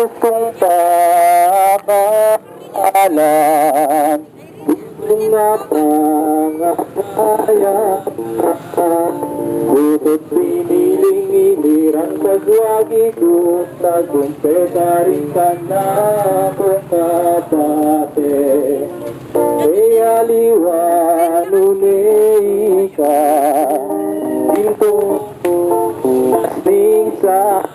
krus kong pakalan, gusto na pangakaya, bukod piniling inirang pagwagi ko, tagumpay ka rin ka na kung kapate. E aliwano ni ka, pinto masing sa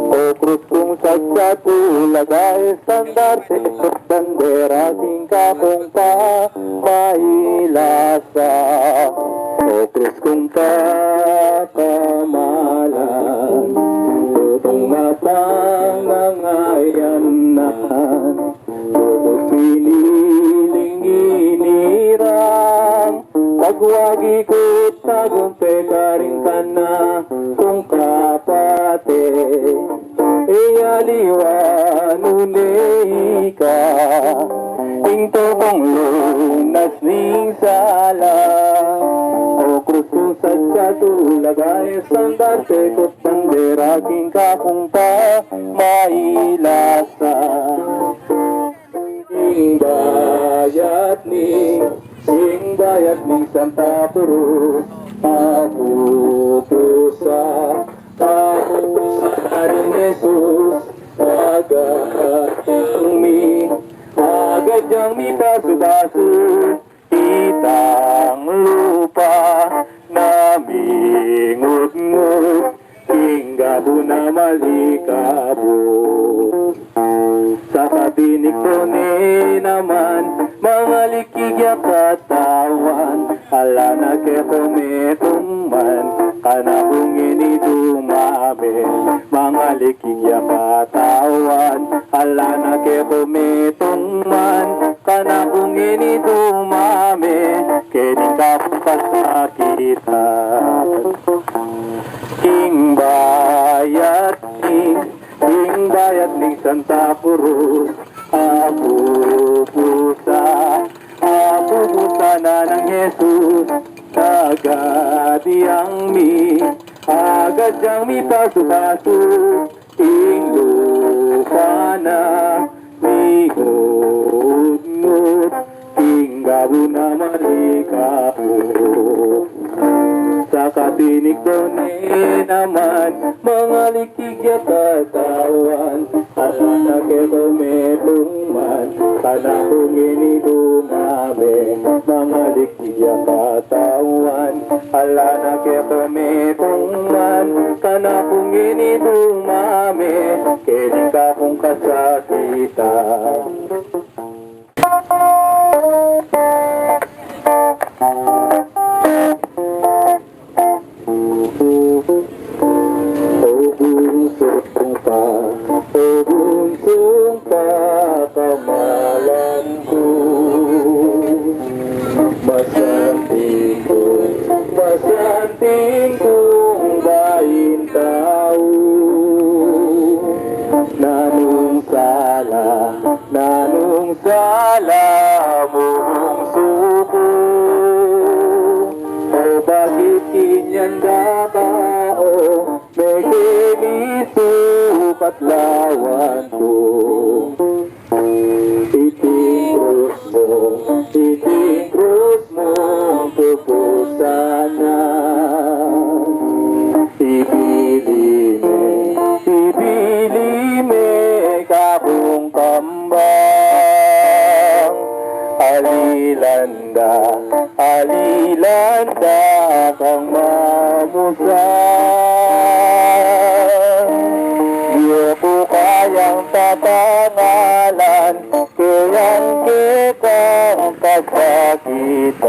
o krus kong sagsatulagay, standarte at bandera, tingka kong mailasa. O krus kong kakamalan, tutong matang nangayanan, tutong piniling inirang, pagwagi ko tagumpay ka rin ka na kung kapate. E aliwano ni ka, pinto kong lunas ning sala. O krus kong sagsatulagay, standarte ko't bandera, tingka kong mailasa. Sing bayat ning Santa Cruz, papusa rin Jesus, agad yang mi basu-basu, itang lupa namingut-ngut, hingga na malikabot. Sa katinig ko ni naman, mga likigya katawan, ala na kekometuman, kanakong inidumame. Mga likigya katawan, ala na kekometuman, kanakong inidumame. Kining kapong kasakitan, king bayat ning Santa Cruz, pusa na ng Jesus, agad yang mi pasu-pasu, ing lupa na migut-ngut, ing gabo na malikapot. Sa katinig ko ni naman, mga likigya katawan, ala na kekometuman, kanakong inidumame. Mga likigya katawan, ala na kekometuman, kanakong inidumame. Kining ka kong kasakitan. Masanting kong bayin tao, nanong sala mong suko. O bakit kinyanda ka, o may kinisukat lawan ko. Iting krus mo, pupusana. Ibili me kabong kambang. Alilanda kang mamusang. Di ko kayang tatangalan, kayang kitang kasakitan.